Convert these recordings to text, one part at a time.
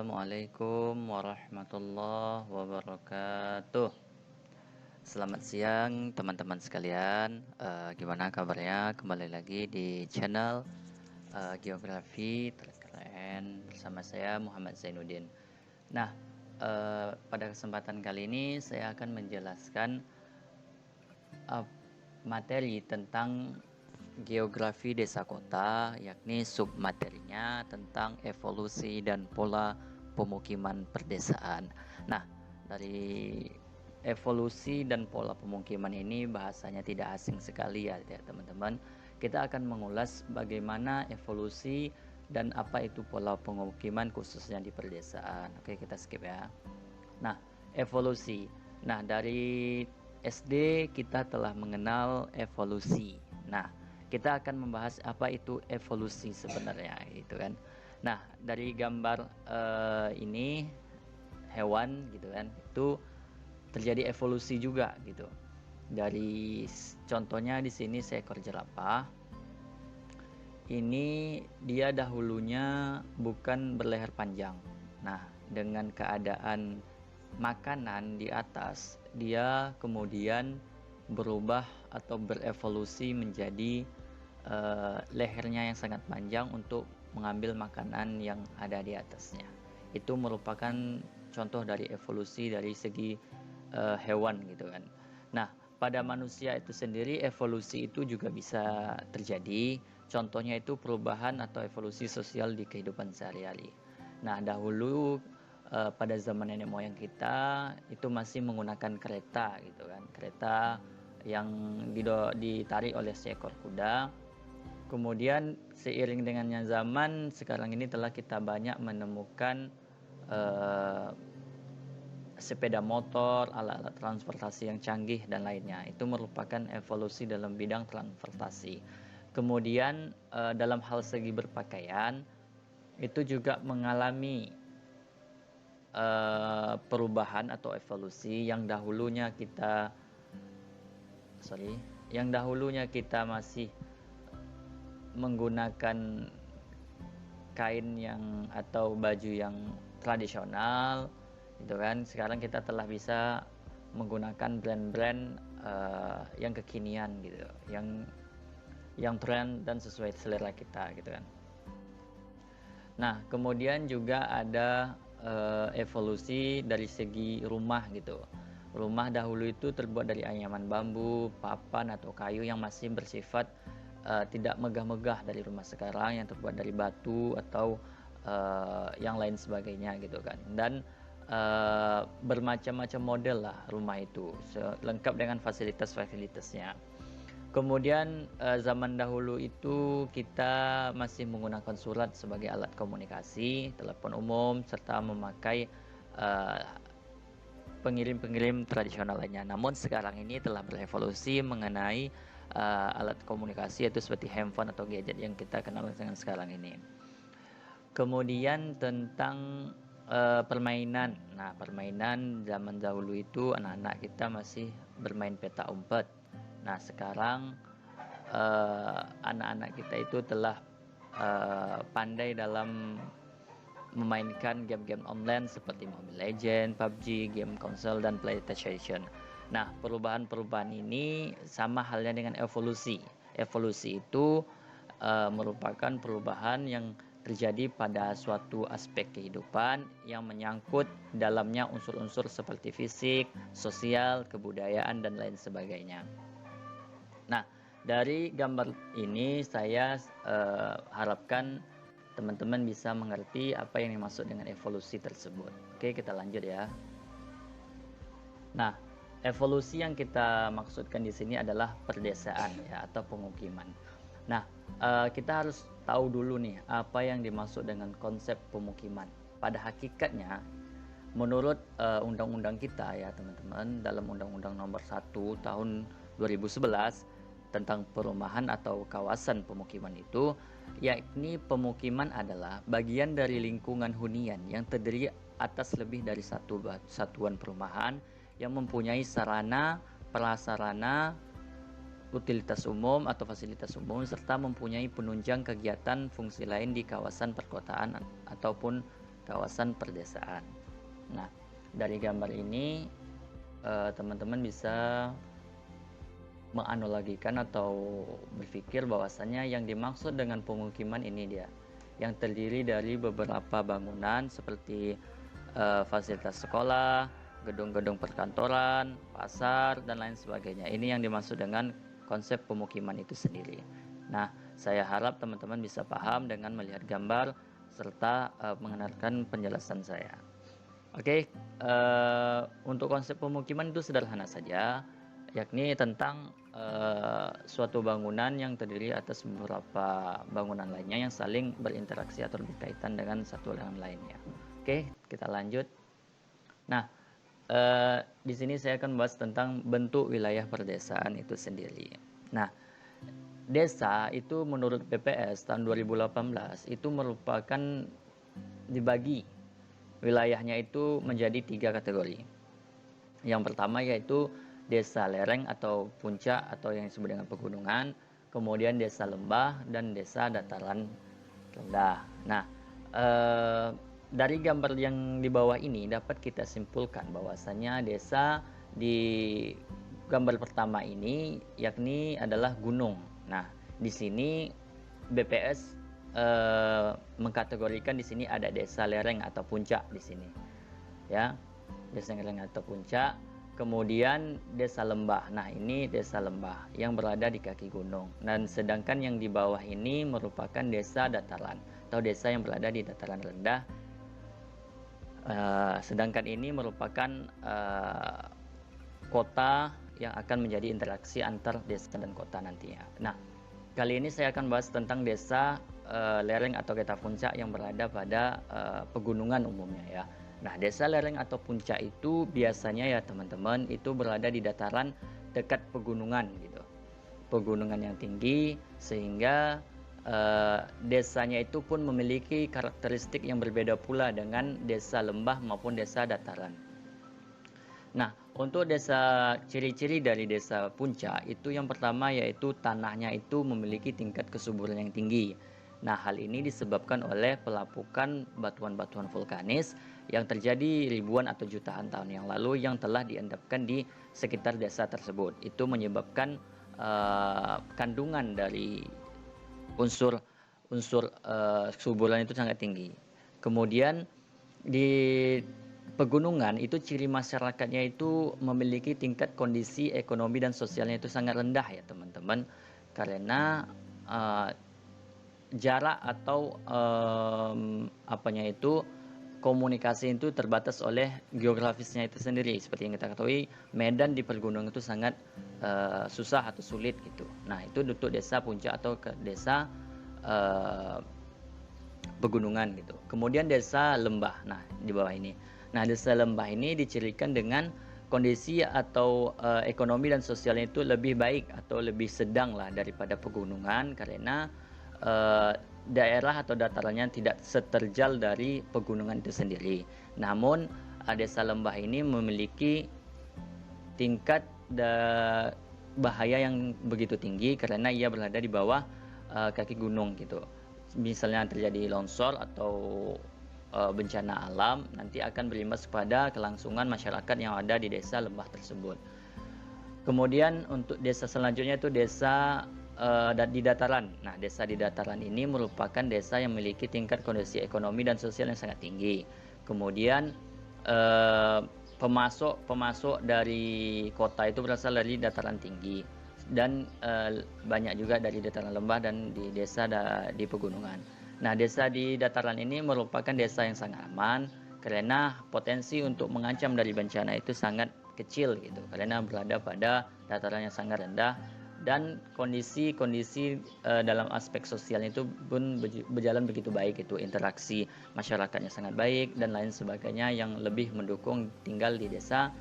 Assalamualaikum warahmatullahi wabarakatuh. Selamat siang teman-teman sekalian. Gimana kabarnya? Kembali lagi di channel Geografi Terkeren bersama saya Muhammad Zainuddin. Nah, pada kesempatan kali ini saya akan menjelaskan materi tentang geografi desa kota, yakni submaterinya tentang evolusi dan pola pemukiman perdesaan. Nah, dari evolusi dan pola pemukiman ini bahasanya tidak asing sekali ya teman-teman. Kita akan mengulas bagaimana evolusi dan apa itu pola pemukiman khususnya di perdesaan. Oke, kita skip ya. Nah, evolusi. Nah, dari SD kita telah mengenal evolusi. Nah, kita akan membahas apa itu evolusi sebenarnya, gitu kan. Nah, dari gambar ini hewan, gitu kan, itu terjadi evolusi juga, gitu. Dari contohnya di sini seekor jerapah. Ini dia dahulunya bukan berleher panjang. Nah, dengan keadaan makanan di atas, dia kemudian berubah atau berevolusi menjadi lehernya yang sangat panjang untuk mengambil makanan yang ada di atasnya. Itu merupakan contoh dari evolusi dari segi hewan gitu kan. Nah, pada manusia itu sendiri evolusi itu juga bisa terjadi. Contohnya itu perubahan atau evolusi sosial di kehidupan sehari-hari. Nah, dahulu pada zaman nenek moyang kita itu masih menggunakan kereta gitu kan. Kereta yang ditarik oleh seekor kuda. Kemudian seiring dengannya zaman, sekarang ini telah kita banyak menemukan sepeda motor, alat-alat transportasi yang canggih dan lainnya. Itu merupakan evolusi dalam bidang transportasi. Kemudian dalam hal segi berpakaian itu juga mengalami perubahan atau evolusi yang dahulunya kita masih menggunakan kain yang atau baju yang tradisional gitu kan. Sekarang kita telah bisa menggunakan brand-brand yang kekinian gitu, yang tren dan sesuai selera kita gitu kan. Nah, kemudian juga ada evolusi dari segi rumah gitu. Rumah dahulu itu terbuat dari anyaman bambu, papan atau kayu yang masih bersifat tidak megah-megah dari rumah sekarang yang terbuat dari batu atau yang lain sebagainya gitu kan. Dan bermacam-macam model lah rumah itu, lengkap dengan fasilitas-fasilitasnya. Kemudian zaman dahulu itu kita masih menggunakan surat sebagai alat komunikasi, telepon umum, serta memakai pengirim-pengirim tradisional lainnya. Namun sekarang ini telah berevolusi mengenai alat komunikasi yaitu seperti handphone atau gadget yang kita kenal dengan sekarang ini. Kemudian tentang permainan. Nah, permainan zaman dahulu itu anak-anak kita masih bermain peta umpet. Nah, sekarang anak-anak kita itu telah pandai dalam memainkan game-game online seperti Mobile Legends, PUBG, game konsol, dan PlayStation. Nah, perubahan-perubahan ini sama halnya dengan evolusi. Evolusi itu merupakan perubahan yang terjadi pada suatu aspek kehidupan yang menyangkut dalamnya unsur-unsur seperti fisik, sosial, kebudayaan, dan lain sebagainya. Nah, dari gambar ini saya harapkan teman-teman bisa mengerti apa yang dimaksud dengan evolusi tersebut. Oke, kita lanjut ya. Nah, evolusi yang kita maksudkan di sini adalah perdesaan ya atau pemukiman. Nah, kita harus tahu dulu nih apa yang dimaksud dengan konsep pemukiman. Pada hakikatnya, menurut undang-undang kita ya teman-teman, dalam Undang-Undang Nomor 1 Tahun 2011 tentang perumahan atau kawasan pemukiman itu, yakni pemukiman adalah bagian dari lingkungan hunian yang terdiri atas lebih dari satu satuan perumahan yang mempunyai sarana, prasarana, utilitas umum atau fasilitas umum serta mempunyai penunjang kegiatan fungsi lain di kawasan perkotaan ataupun kawasan perdesaan. Nah, dari gambar ini teman-teman bisa menganalogikan atau berpikir bahwasannya yang dimaksud dengan pemukiman ini dia yang terdiri dari beberapa bangunan seperti fasilitas sekolah, gedung-gedung perkantoran, pasar, dan lain sebagainya. Ini yang dimaksud dengan konsep pemukiman itu sendiri. Nah, saya harap teman-teman bisa paham dengan melihat gambar serta mengenalkan penjelasan saya. Oke, untuk konsep pemukiman itu sederhana saja, yakni tentang suatu bangunan yang terdiri atas beberapa bangunan lainnya yang saling berinteraksi atau berkaitan dengan satu dengan lainnya. Oke, kita lanjut. Nah, di sini saya akan membahas tentang bentuk wilayah perdesaan itu sendiri. Nah, desa itu menurut BPS tahun 2018 itu merupakan dibagi wilayahnya itu menjadi 3 kategori. Yang pertama yaitu desa lereng atau puncak atau yang disebut dengan pegunungan, kemudian desa lembah dan desa dataran rendah. Nah, dari gambar yang di bawah ini dapat kita simpulkan bahwasannya desa di gambar pertama ini yakni adalah gunung. Nah, di sini BPS mengkategorikan di sini ada desa lereng atau puncak di sini, ya, desa lereng atau puncak. Kemudian desa lembah. Nah, ini desa lembah yang berada di kaki gunung. Dan sedangkan yang di bawah ini merupakan desa dataran atau desa yang berada di dataran rendah. Sedangkan ini merupakan kota yang akan menjadi interaksi antar desa dan kota nantinya. Nah, kali ini saya akan bahas tentang desa lereng atau kota puncak yang berada pada pegunungan umumnya ya. Nah, desa lereng atau puncak itu biasanya ya teman-teman itu berada di dataran dekat pegunungan gitu. Pegunungan yang tinggi sehingga desanya itu pun memiliki karakteristik yang berbeda pula dengan desa lembah maupun desa dataran. Nah, untuk desa ciri-ciri dari desa puncak itu yang pertama yaitu tanahnya itu memiliki tingkat kesuburan yang tinggi. Nah, hal ini disebabkan oleh pelapukan batuan-batuan vulkanis yang terjadi ribuan atau jutaan tahun yang lalu yang telah diendapkan di sekitar desa tersebut. Itu menyebabkan kandungan dari unsur kesuburan itu sangat tinggi. Kemudian di pegunungan itu ciri masyarakatnya itu memiliki tingkat kondisi ekonomi dan sosialnya itu sangat rendah ya teman-teman, karena jarak atau apanya itu komunikasi itu terbatas oleh geografisnya itu sendiri. Seperti yang kita ketahui, medan di pergunungan itu sangat susah atau sulit gitu. Nah, itu untuk desa puncak atau ke desa pegunungan gitu. Kemudian desa lembah. Nah, di bawah ini. Nah, desa lembah ini dicirikan dengan kondisi atau ekonomi dan sosialnya itu lebih baik atau lebih sedang lah daripada pegunungan karena daerah atau datarannya tidak seterjal dari pegunungan itu sendiri. Namun desa lembah ini memiliki tingkat bahaya yang begitu tinggi karena ia berada di bawah kaki gunung gitu. Misalnya terjadi longsor atau bencana alam, nanti akan berimbas kepada kelangsungan masyarakat yang ada di desa lembah tersebut. Kemudian untuk desa selanjutnya itu desa di dataran. Nah, desa di dataran ini merupakan desa yang memiliki tingkat kondisi ekonomi dan sosial yang sangat tinggi. Kemudian pemasok dari kota itu berasal dari dataran tinggi dan banyak juga dari dataran lembah dan di desa di pegunungan. Nah, desa di dataran ini merupakan desa yang sangat aman karena potensi untuk mengancam dari bencana itu sangat kecil gitu karena berada pada dataran yang sangat rendah dan kondisi dalam aspek sosialnya itu pun berjalan begitu baik, itu interaksi masyarakatnya sangat baik dan lain sebagainya yang lebih mendukung tinggal di desa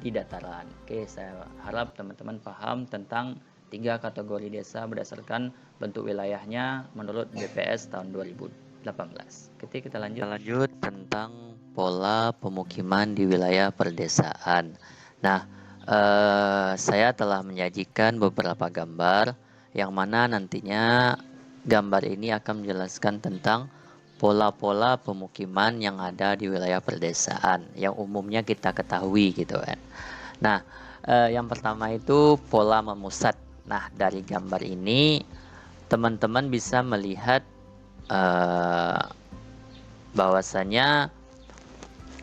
di dataran. Oke, saya harap teman-teman paham tentang 3 kategori desa berdasarkan bentuk wilayahnya menurut BPS tahun 2018. Kita lanjut tentang pola pemukiman di wilayah perdesaan. Nah, saya telah menyajikan beberapa gambar yang mana nantinya gambar ini akan menjelaskan tentang pola-pola pemukiman yang ada di wilayah perdesaan yang umumnya kita ketahui gitu kan. Nah, yang pertama itu pola memusat. Nah, dari gambar ini teman-teman bisa melihat eh, bahwasanya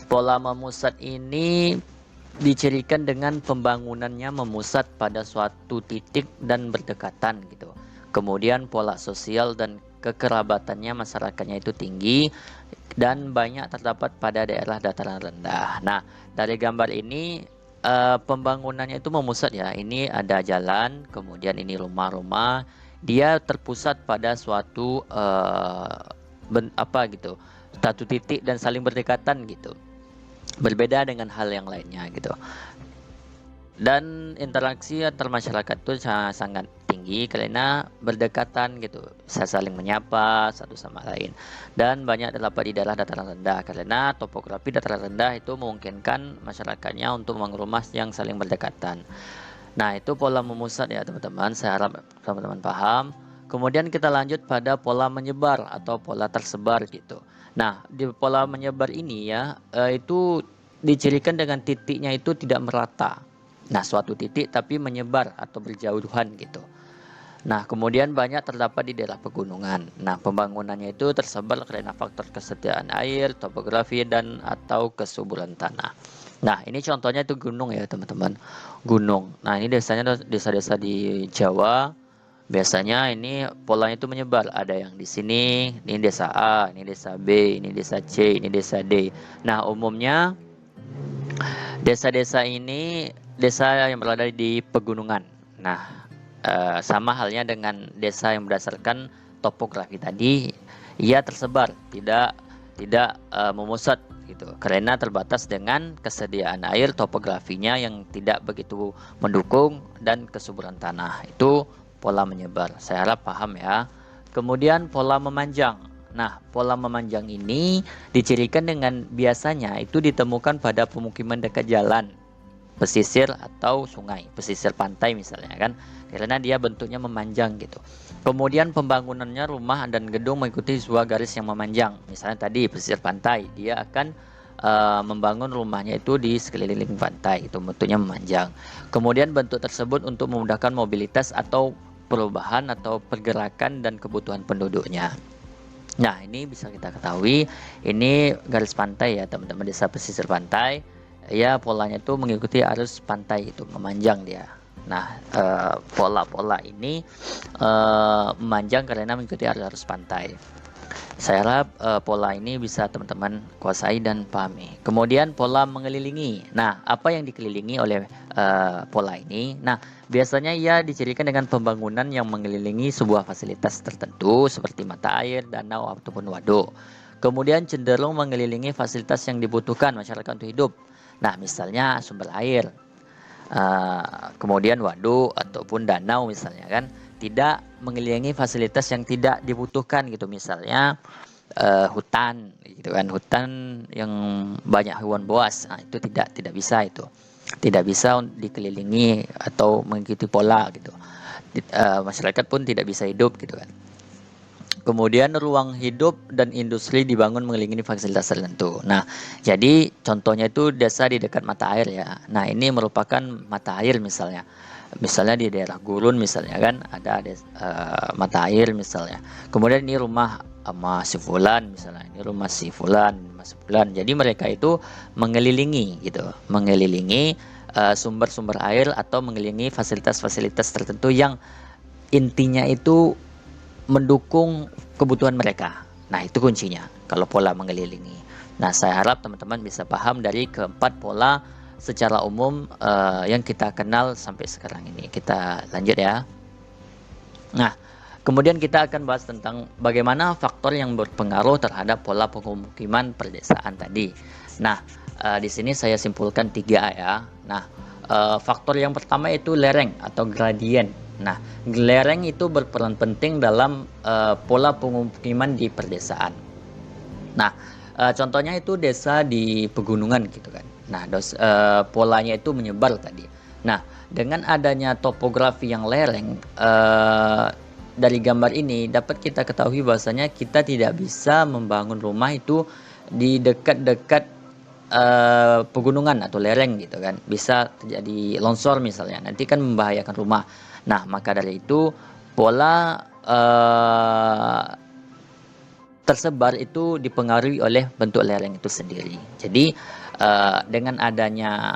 pola memusat ini dicirikan dengan pembangunannya memusat pada suatu titik dan berdekatan gitu. Kemudian pola sosial dan kekerabatannya masyarakatnya itu tinggi dan banyak terdapat pada daerah dataran rendah. Nah, dari gambar ini pembangunannya itu memusat ya. Ini ada jalan, kemudian ini rumah-rumah. Dia terpusat pada suatu apa gitu, satu titik dan saling berdekatan gitu. Berbeda dengan hal yang lainnya gitu. Dan interaksi antar masyarakat itu sangat tinggi karena berdekatan gitu, bisa saling menyapa satu sama lain. Dan banyak terdapat di daerah dataran rendah karena topografi dataran rendah itu memungkinkan masyarakatnya untuk membangun rumah yang saling berdekatan. Nah, itu pola memusat ya teman-teman, saya harap teman-teman paham. Kemudian kita lanjut pada pola menyebar atau pola tersebar gitu. Nah, di pola menyebar ini ya, itu dicirikan dengan titiknya itu tidak merata. Nah, suatu titik tapi menyebar atau berjauhan gitu. Nah, kemudian banyak terdapat di daerah pegunungan. Nah, pembangunannya itu tersebar karena faktor kesetiaan air, topografi, dan atau kesuburan tanah. Nah, ini contohnya itu gunung ya, teman-teman. Gunung. Nah, ini desanya desa-desa di Jawa. Biasanya ini polanya itu menyebar. Ada yang di sini, ini desa A, ini desa B, ini desa C, ini desa D. Nah, umumnya desa-desa ini desa yang berada di pegunungan. Nah, sama halnya dengan desa yang berdasarkan topografi tadi, ia tersebar, tidak memusat gitu, karena terbatas dengan kesediaan air, topografinya yang tidak begitu mendukung dan kesuburan tanah. Itu pola menyebar. Saya harap paham ya. Kemudian pola memanjang. Nah, pola memanjang ini dicirikan dengan biasanya itu ditemukan pada pemukiman dekat jalan, pesisir atau sungai, pesisir pantai misalnya kan, karena dia bentuknya memanjang gitu. Kemudian pembangunannya rumah dan gedung mengikuti sebuah garis yang memanjang. Misalnya tadi pesisir pantai, dia akan membangun rumahnya itu di sekeliling pantai, itu bentuknya memanjang. Kemudian bentuk tersebut untuk memudahkan mobilitas atau perubahan atau pergerakan dan kebutuhan penduduknya. Nah, ini bisa kita ketahui, ini garis pantai ya teman-teman, desa pesisir pantai. Ya, polanya itu mengikuti arus pantai, itu memanjang dia. Nah, pola-pola ini memanjang karena mengikuti arus pantai. Saya harap pola ini bisa teman-teman kuasai dan pahami. Kemudian pola mengelilingi. Nah, apa yang dikelilingi oleh pola ini? Nah, biasanya ia dicirikan dengan pembangunan yang mengelilingi sebuah fasilitas tertentu seperti mata air, danau, ataupun waduk. Kemudian cenderung mengelilingi fasilitas yang dibutuhkan masyarakat untuk hidup. Nah, misalnya sumber air, kemudian waduk ataupun danau misalnya kan, tidak mengelilingi fasilitas yang tidak dibutuhkan gitu, misalnya hutan gitu kan, hutan yang banyak hewan buas. Nah, itu tidak bisa, itu tidak bisa dikelilingi atau mengikuti pola gitu. Masyarakat pun tidak bisa hidup gitu kan. Kemudian ruang hidup dan industri dibangun mengelilingi fasilitas tertentu. Nah, jadi contohnya itu desa di dekat mata air ya. Nah, ini merupakan mata air misalnya. Misalnya di daerah gurun misalnya kan, ada mata air misalnya. Kemudian ini rumah sama si fulan misalnya. Ini rumah si fulan, mas fulan. Jadi mereka itu mengelilingi gitu, mengelilingi sumber-sumber air atau mengelilingi fasilitas-fasilitas tertentu yang intinya itu mendukung kebutuhan mereka. Nah, itu kuncinya kalau pola mengelilingi. Nah, saya harap teman-teman bisa paham dari keempat pola secara umum yang kita kenal sampai sekarang ini. Kita lanjut ya. Nah, kemudian kita akan bahas tentang bagaimana faktor yang berpengaruh terhadap pola pemukiman perdesaan tadi. Nah, di sini saya simpulkan 3 ya. Nah, faktor yang pertama itu lereng atau gradien. Nah, lereng itu berperan penting dalam pola pemukiman di perdesaan. Nah, contohnya itu desa di pegunungan gitu kan. Nah, polanya itu menyebar tadi. Nah, dengan adanya topografi yang lereng, dari gambar ini dapat kita ketahui bahwasanya kita tidak bisa membangun rumah itu di dekat-dekat pegunungan atau lereng gitu kan. Bisa terjadi longsor misalnya, nanti kan membahayakan rumah. Nah, maka dari itu pola tersebar itu dipengaruhi oleh bentuk lereng itu sendiri. Jadi dengan adanya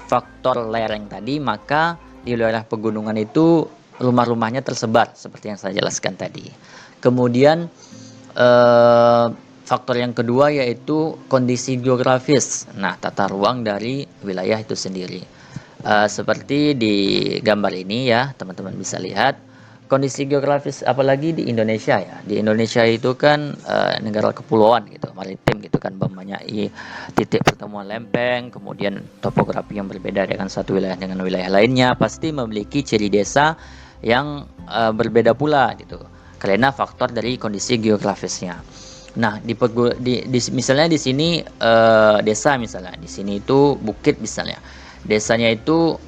faktor lereng tadi, maka di wilayah pegunungan itu rumah-rumahnya tersebar seperti yang saya jelaskan tadi. Kemudian eh, faktor yang kedua yaitu kondisi geografis. Nah, tata ruang dari wilayah itu sendiri. Seperti di gambar ini ya, teman-teman bisa lihat kondisi geografis apalagi di Indonesia ya. Di Indonesia itu kan negara kepulauan gitu, maritim gitu kan, mempunyai titik pertemuan lempeng, kemudian topografi yang berbeda dengan satu wilayah dengan wilayah lainnya, pasti memiliki ciri desa yang berbeda pula gitu. Karena faktor dari kondisi geografisnya. Nah, misalnya di sini desa misalnya, di sini itu bukit misalnya. Desanya itu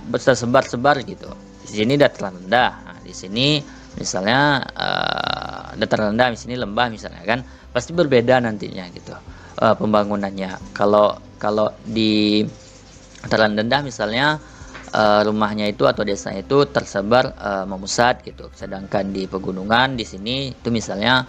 tersebar-sebar gitu. Di sini dataran rendah. Nah, di sini misalnya dataran rendah, di sini lembah misalnya kan, pasti berbeda nantinya gitu pembangunannya. Kalau kalau di dataran rendah misalnya rumahnya itu atau desanya itu tersebar memusat gitu. Sedangkan di pegunungan di sini itu misalnya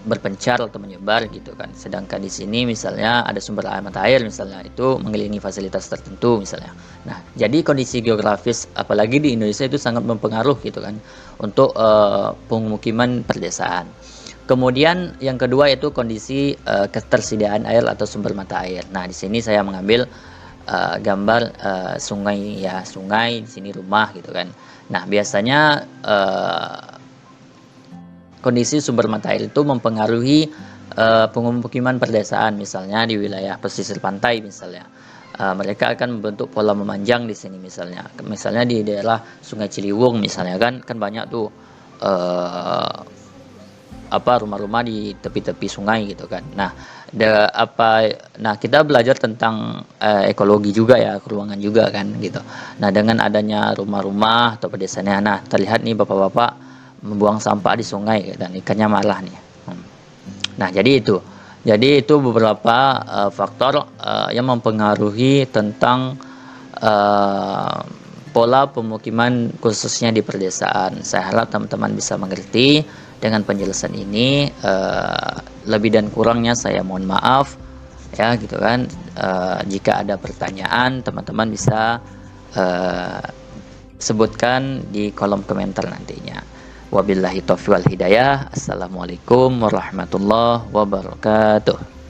berpencar atau menyebar gitu kan. Sedangkan di sini misalnya ada sumber air mata air misalnya itu mengelilingi fasilitas tertentu misalnya. Nah, jadi kondisi geografis apalagi di Indonesia itu sangat mempengaruhi gitu kan untuk pemukiman perdesaan. Kemudian yang kedua itu kondisi ketersediaan air atau sumber mata air. Nah, di sini saya mengambil gambar sungai ya, sungai di sini rumah gitu kan. Nah, biasanya kondisi sumber mata air itu mempengaruhi pemukiman perdesaan, misalnya di wilayah pesisir pantai misalnya. Mereka akan membentuk pola memanjang di sini misalnya di daerah Sungai Ciliwung misalnya kan banyak tuh uh, rumah-rumah di tepi-tepi sungai gitu kan. Nah, kita belajar tentang ekologi juga ya, keruangan juga kan gitu. Nah, dengan adanya rumah-rumah atau pedesaan, nah terlihat nih bapak-bapak membuang sampah di sungai dan ikannya marah nih. Nah, jadi itu. Jadi itu beberapa faktor yang mempengaruhi tentang uh, pola pemukiman khususnya di perdesaan. Saya harap teman-teman bisa mengerti dengan penjelasan ini. Lebih dan kurangnya saya mohon maaf ya gitu kan. Jika ada pertanyaan teman-teman bisa uh, sebutkan di kolom komentar nantinya. Wabillahi taufiq wal hidayah. Assalamualaikum warahmatullahi wabarakatuh.